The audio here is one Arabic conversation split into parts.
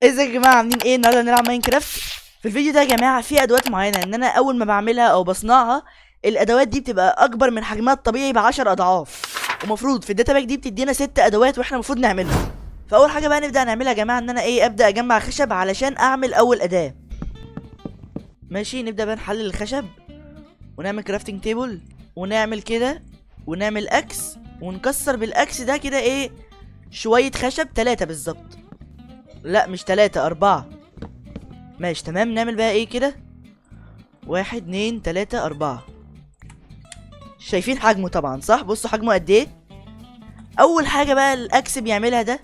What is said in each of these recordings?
ازيك يا جماعه عاملين ايه؟ النهارده هنلعب ماينكرافت. في الفيديو ده يا جماعه في ادوات معينه ان انا اول ما بعملها او بصنعها الادوات دي بتبقى اكبر من حجمها الطبيعي ب10 اضعاف، ومفروض في الداتا باك دي بتدينا 6 ادوات واحنا المفروض نعملها. فاول حاجه بقى نبدا نعملها يا جماعه ان انا ابدا اجمع خشب علشان اعمل اول اداه. ماشي، نبدا بقى نحلل الخشب ونعمل كرافتنج تيبل ونعمل كده ونعمل اكس ونكسر بالاكس ده كده شويه خشب 3 بالظبط. لا مش 3، 4. ماشي تمام. نعمل بقى كده 1 2 3 4. شايفين حجمه طبعا صح؟ بصوا حجمه قد ايه. اول حاجه بقى الاكس بيعملها ده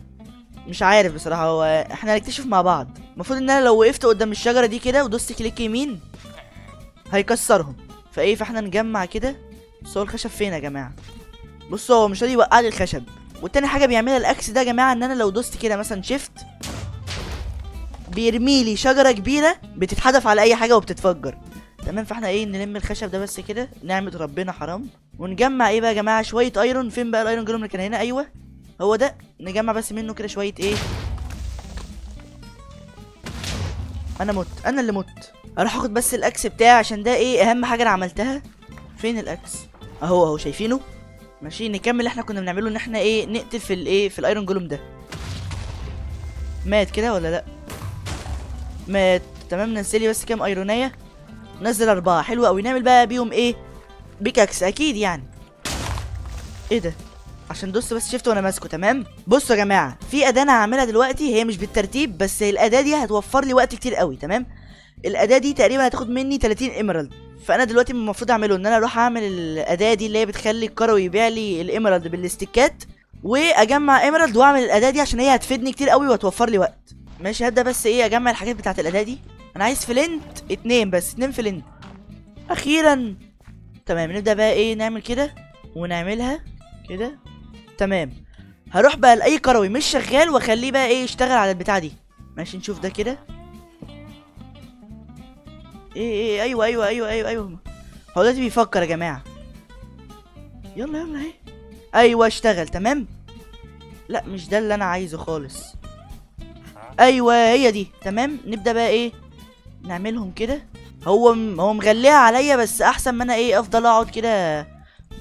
مش عارف بصراحه، هو احنا هنكتشف مع بعض. المفروض ان انا لو وقفت قدام الشجره دي كده ودوست كليك يمين هيكسرهم. فاحنا نجمع كده. بس هو الخشب فين يا جماعه؟ بصوا هو مش راضي يوقع لي الخشب. والتاني حاجه بيعملها الاكس ده يا جماعه ان انا لو دوست كده مثلا شيفت بيرمي لي شجره كبيره بتتحدف على اي حاجه وبتتفجر. تمام. فاحنا نلم الخشب ده بس كده، نعمه ربنا حرام. ونجمع بقى يا جماعه شويه ايرون. فين بقى الايرون جولوم اللي كان هنا؟ ايوه هو ده. نجمع بس منه كده شويه انا مت، انا اللي مت. اروح اخد بس الاكس بتاعي عشان ده اهم حاجه انا عملتها. فين الاكس؟ اهو شايفينه. ماشي نكمل اللي احنا كنا بنعمله ان احنا نقتل في الايرون جولوم ده. مات كده ولا لا؟ مات. تمام. ننزلي بس كام ايرونيه. نزل 4. حلو قوي. نعمل بقى بيهم بيكاكس اكيد يعني. ده عشان دوست بس شفت وانا ماسكه. تمام. بصوا يا جماعه في اداه انا هعملها دلوقتي، هي مش بالترتيب بس الاداه دي هتوفر لي وقت كتير قوي. تمام. الاداه دي تقريبا هتاخد مني 30 ايمرالد. فانا دلوقتي المفروض اعمله ان انا اروح اعمل الاداه دي اللي هي بتخلي الكروي يبيع لي الايمرالد بالاستيكات، واجمع ايمرالد واعمل الاداه دي عشان هي هتفيدني كتير قوي وهتوفر لي وقت. ماشي. هبدا بس اجمع الحاجات بتاعه الاداه دي. انا عايز فلنت 2 بس، 2 فلنت اخيرا. تمام. نبدا بقى نعمل كده ونعملها كده. تمام. هروح بقى لاي كروي مش شغال واخليه بقى يشتغل على البتاع دي. ماشي نشوف ده كده. ايوه ايوه ايوه ايوه ايوه. هو دلوقتي بيفكر يا جماعه. يلا يلا ايوه اشتغل. تمام. لا مش ده اللي انا عايزه خالص. ايوه هي دي. تمام. نبدا بقى نعملهم كده. هو مغليها عليا بس احسن ما انا افضل اقعد كده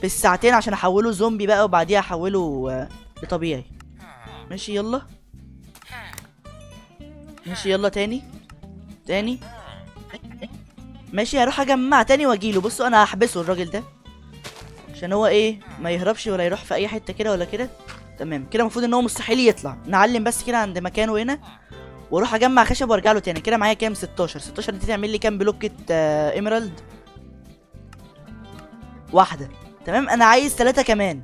بالساعتين عشان احوله زومبي بقى وبعديها احوله لطبيعي. ماشي يلا. ماشي يلا تاني. ماشي. هروح اجمع تاني واجيله. بصوا انا هحبسه الراجل ده عشان هو ما يهربش ولا يروح في اي حته كده ولا كده. تمام كده. المفروض ان هو مستحيل يطلع. نعلم بس كده عند مكانه هنا واروح اجمع خشب وارجع له تاني. كده معايا كام؟ 16 دي تعمل لي كام بلوكة ايميرالد؟ 1. تمام. انا عايز 3 كمان.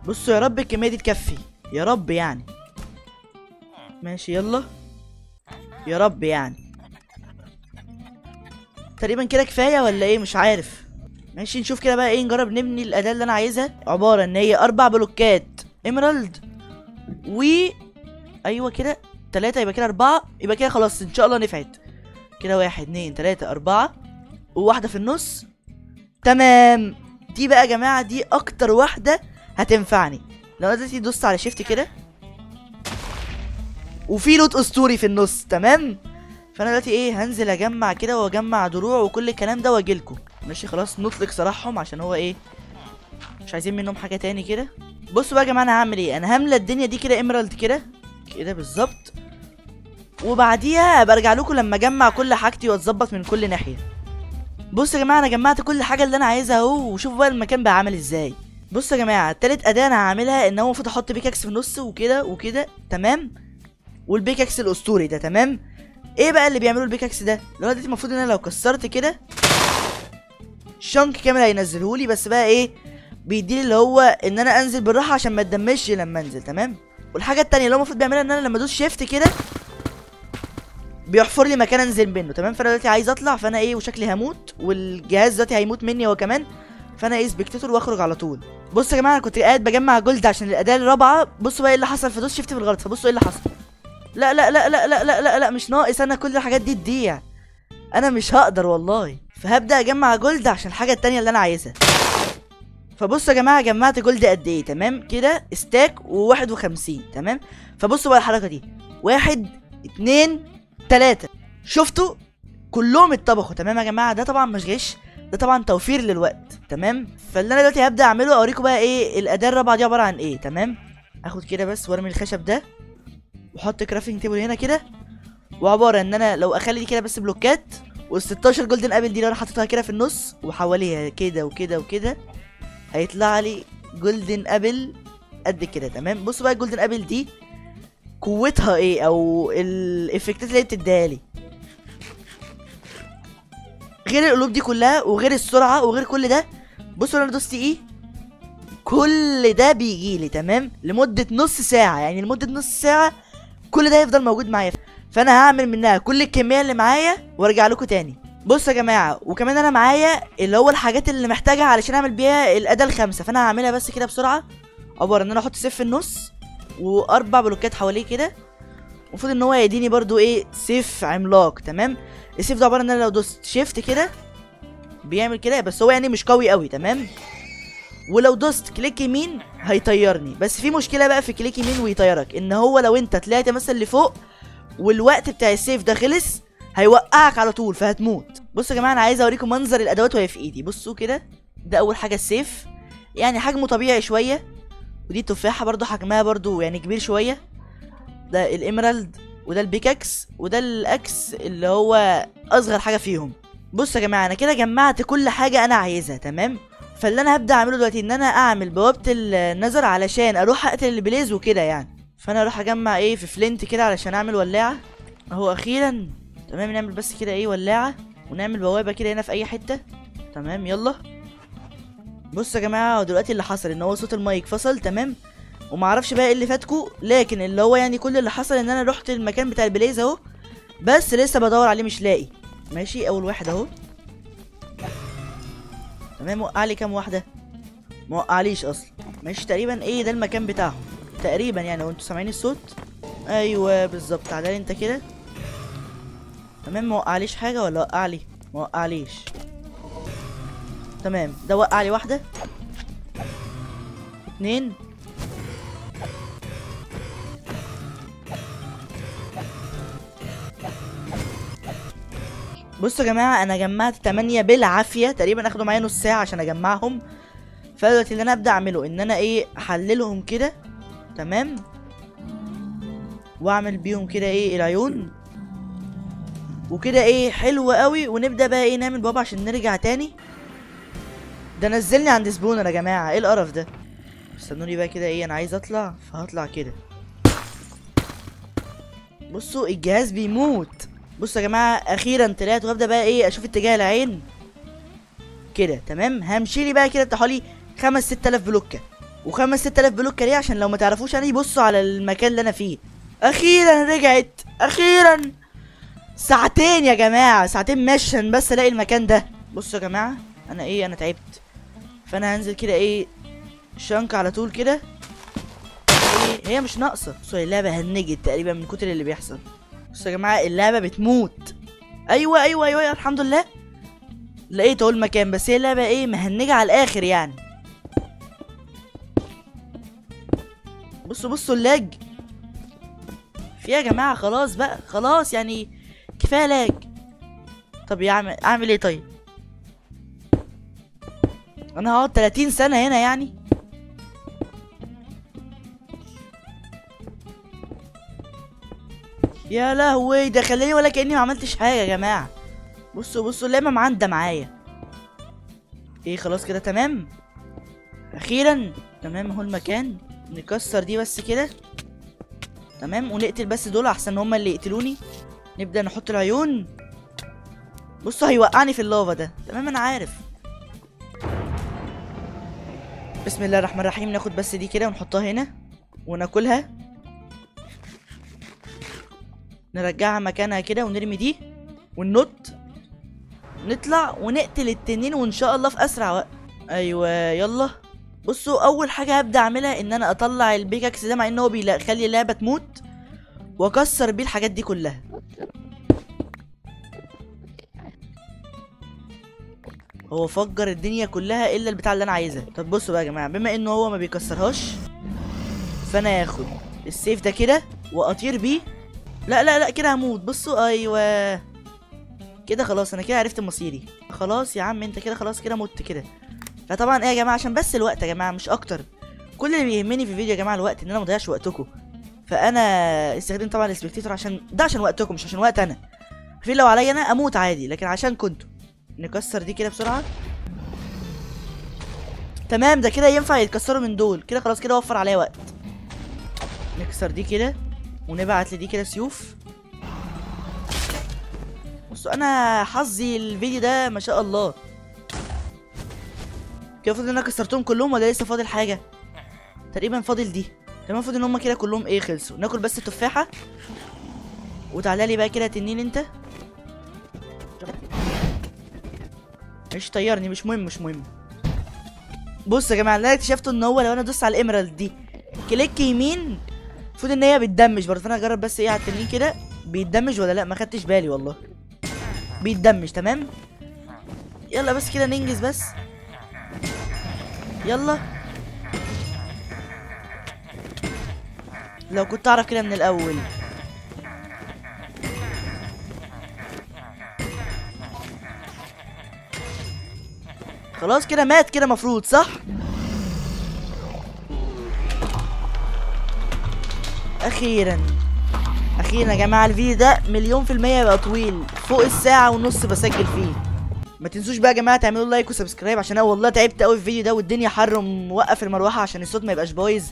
بصوا يا رب الكميه دي تكفي، يا رب يعني. ماشي يلا يا رب يعني. تقريبا كده كفايه ولا مش عارف. ماشي نشوف كده بقى نجرب نبني الاداه اللي انا عايزها. عباره ان هي 4 بلوكات ايميرالد ايوه كده 3 يبقى كده 4. يبقى كده خلاص ان شاء الله نفعت كده. 1 2 3 4 وواحده في النص. تمام. دي بقى يا جماعه دي اكتر واحده هتنفعني. لو انا دلوقتي دوست على شيفت كده وفي لوت اسطوري في النص. تمام. فانا دلوقتي هنزل اجمع كده واجمع دروع وكل الكلام ده واجيلكوا. ماشي خلاص نطلق سراحهم عشان هو مش عايزين منهم حاجه تاني كده. بصوا بقى يا جماعه انا هعمل انا هملى الدنيا دي كده ايميرالد كده بالظبط. وبعديها برجع لكم لما اجمع كل حاجتي واتظبط من كل ناحيه. بصوا يا جماعه انا جمعت كل حاجه اللي انا عايزها اهو، وشوفوا بقى المكان بقى عامل ازاي. بصوا يا جماعه التالت اداه انا هعملها ان هو المفروض احط بيكاكس في النص وكده وكده. تمام. والبيكاكس الاسطوري ده. تمام. بقى اللي بيعملوا البيكاكس ده دلوقتي المفروض ان انا لو كسرت كده شنك كامل هينزلهولي. بس بقى بيديلي اللي هو ان انا انزل بالراحه عشان ما اتدمجش لما انزل. تمام. والحاجه التانيه اللي هو المفروض بيعملها ان انا لما ادوس شيفت كده بيحفر لي مكان انزل منه. تمام. فانا دلوقتي عايز اطلع فانا وشكلي هموت والجهاز دلوقتي هيموت مني هو كمان. فانا سبكتاتور واخرج على طول. بصوا يا جماعه انا كنت قاعد بجمع جولد عشان الاداه الرابعه. بصوا بقى اللي حصل. فدوس شيفت بالغلط فبصوا اللي حصل. لا لا لا لا لا لا لا لا مش ناقص. انا كل الحاجات دي تضيع. انا مش هقدر والله. فهبدا اجمع جولد عشان الحاجه التانيه اللي انا عايزها. فبصوا يا جماعه جمعت جولد قد ايه. تمام كده ستاك و51. تمام. فبصوا بقى الحركه دي 1 2 3 شفتوا كلهم اتطبخوا. تمام يا جماعه، ده طبعا مش غش، ده طبعا توفير للوقت. تمام. فاللي انا دلوقتي هبدا اعمله اوريكم بقى ايه الاداه الرابعه دي عباره عن ايه. تمام. اخد كده بس وارمي الخشب ده واحط كرافتنج تيبل هنا كده، وعباره ان انا لو اخلي دي كده بس بلوكات، وال16 جولدن ابل دي لو انا حطيتها كده في النص وحواليها كده وكده وكده هيطلع لي جولدن ابل قد كده. تمام. بصوا بقى الجولدن ابل دي قوتها ايه او الافكتات اللي هي بتديها لي، غير القلوب دي كلها وغير السرعه وغير كل ده. بصوا انا دوست ايه، كل ده بيجي لي تمام لمده نص ساعه، يعني لمده نص ساعه كل ده يفضل موجود معايا. فانا هعمل منها كل الكميه اللي معايا وارجع لكم تاني. بصوا يا جماعه، وكمان انا معايا اللي هو الحاجات اللي محتاجها علشان اعمل بيها الاداه الخامسه، فانا هعملها بس كده بسرعه. عباره ان انا احط سيف في النص واربع بلوكات حواليه كده. المفروض ان هو يديني برضو ايه سيف عملاق. تمام. السيف ده عباره ان انا لو دوست شيفت كده بيعمل كده، بس هو يعني مش قوي قوي. تمام. ولو دوست كليك يمين هيطيرني، بس في مشكله بقى في كليك يمين ويطيرك، ان هو لو انت طلعت مثلا لفوق والوقت بتاع السيف ده خلص هيوقعك على طول فهتموت. بصوا يا جماعه انا عايز اوريكم منظر الادوات وهي في ايدي. بصوا كده، ده اول حاجه السيف، يعني حجمه طبيعي شويه. ودي التفاحه برضو حجمها برضو يعني كبير شويه. ده الاميرالد، وده البيكاكس، وده الاكس اللي هو اصغر حاجه فيهم. بصوا يا جماعه انا كده جمعت كل حاجه انا عايزها. تمام. فاللي انا هبدا اعمله دلوقتي ان انا اعمل بوابه النظر علشان اروح اقتل البليز وكده يعني. فانا اروح اجمع ايه في فلنت كده علشان اعمل ولاعه اهو اخيرا. تمام. نعمل بس كده ايه ولاعه ونعمل بوابه كده هنا في اي حته. تمام يلا. بصوا يا جماعه دلوقتي اللي حصل ان هو صوت المايك فصل. تمام. ومعرفش بقى ايه اللي فاتكو، لكن اللي هو يعني كل اللي حصل ان انا رحت المكان بتاع البليز اهو، بس لسه بدور عليه مش لاقي. ماشي اول واحد اهو. تمام. وقع لي كام واحده؟ ما وقعليش اصلا. ماشي تقريبا ايه ده المكان بتاعهم تقريبا يعني، وانتوا سامعين الصوت. ايوه بالظبط. تعالى انت كده. تمام. ما وقعليش حاجه ولا وقع لي؟ ما وقعليش. تمام. ده وقع لي واحده 2. بصوا يا جماعه انا جمعت 8 بالعافيه تقريبا، اخدوا معايا نص ساعه عشان اجمعهم. فدلوقتي اللي انا ابدا اعمله ان انا ايه احللهم كده. تمام. واعمل بيهم كده ايه العيون وكده ايه حلو قوي. ونبدا بقى ايه نعمل بابا عشان نرجع تاني. ده نزلني عند سبونر يا جماعه، ايه القرف ده؟ استنوني بقى كده ايه، انا عايز اطلع فهطلع كده. بصوا الجهاز بيموت. بصوا يا جماعه اخيرا طلعت، وابدا بقى ايه اشوف اتجاه العين كده. تمام. همشي لي بقى كده بتاع حوالي 5 6000 بلوكه. و5 6000 بلوكه ليه؟ عشان لو ما تعرفوش يعني بصوا على المكان اللي انا فيه. اخيرا رجعت اخيرا. ساعتين يا جماعه، ساعتين ماشي عشان بس الاقي المكان ده. بصوا يا جماعه انا ايه انا تعبت، فانا هنزل كده ايه شنك على طول كده. ايه هي مش ناقصه. بصوا اللعبه هنجت تقريبا من كتر اللي بيحصل. بصوا يا جماعه اللعبه بتموت. ايوه ايوه ايوه الحمد لله لقيت اهو المكان، بس هي اللعبه ايه مهنجه على الاخر يعني. بصوا بصوا اللاج في يا جماعه. خلاص بقى خلاص يعني كفايه لاج. طب اعمل ايه طيب؟ انا هقعد 30 سنه هنا يعني؟ يا لهوي ده خلاني ولا كاني ما عملتش حاجه يا جماعه. بصوا بصوا اللعبه معندة معايا. ايه خلاص كده تمام اخيرا. تمام اهو المكان. نكسر دي بس كده. تمام. ونقتل بس دول احسن هما اللي يقتلوني. نبدا نحط العيون. بصوا هيوقعني في اللافا ده. تمام انا عارف. بسم الله الرحمن الرحيم. ناخد بس دي كده ونحطها هنا وناكلها. نرجعها مكانها كده ونرمي دي وننط نطلع ونقتل التنين وان شاء الله في اسرع وقت. ايوه يلا. بصوا اول حاجه هبدا اعملها ان انا اطلع البيكاكس ده، مع ان هو بيخلي اللعبه تموت، واكسر بيه الحاجات دي كلها. هو فجر الدنيا كلها الا البتاع اللي انا عايزها. طب بصوا بقى يا جماعه، بما انه هو ما بيكسرهاش فانا هاخد السيف ده كده واطير بيه. لا لا لا كده هموت. بصوا ايوه كده خلاص، انا كده عرفت مصيري. خلاص يا عم انت كده خلاص كده مت كده. فطبعا ايه يا جماعه، عشان بس الوقت يا جماعه مش اكتر، كل اللي بيهمني في الفيديو يا جماعه الوقت، ان انا ما اضيعش وقتكم. فانا استخدمت طبعا السبكتيتور عشان ده، عشان وقتكم مش عشان وقت انا. في لو عليا انا اموت عادي، لكن عشان كنتوا. نكسر دي كده بسرعه. تمام ده كده ينفع يتكسروا من دول كده، خلاص كده وفر عليا وقت. نكسر دي كده ونبعت لدي كده سيوف. بصوا انا حظي الفيديو ده ما شاء الله. كده المفروض ان انا كسرتهم كلهم ولا لسه فاضل حاجه؟ تقريبا فاضل دي. تمام المفروض ان هم كده كلهم ايه خلصوا. ناكل بس التفاحه وتعالى لي بقى كده تنين انت. مش طيرني، مش مهم مش مهم. بص يا جماعه اللي انا اكتشفته ان هو لو انا دوست على الاميرالد دي كليك يمين المفروض ان هي بتدمج برضه. فانا هجرب بس ايه على التنين كده بيتدمج ولا لا، ما خدتش بالي والله. بيتدمج تمام. يلا بس كده ننجز بس. يلا لو كنت اعرف كده من الاول. خلاص كده مات كده مفروض صح. اخيرا اخيرا يا جماعه الفيديو ده 1000000% يبقى طويل فوق الساعه ونص بسجل فيه. ما تنسوش بقى يا جماعه تعملوا لايك وسبسكرايب، عشان انا والله تعبت قوي في الفيديو ده والدنيا حر وموقف المروحه عشان الصوت ما يبقاش بايظ.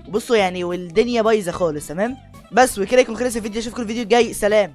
وبصوا يعني والدنيا بايظه خالص. تمام بس وكده يكون خلص الفيديو. اشوفكم الفيديو الجاي. سلام.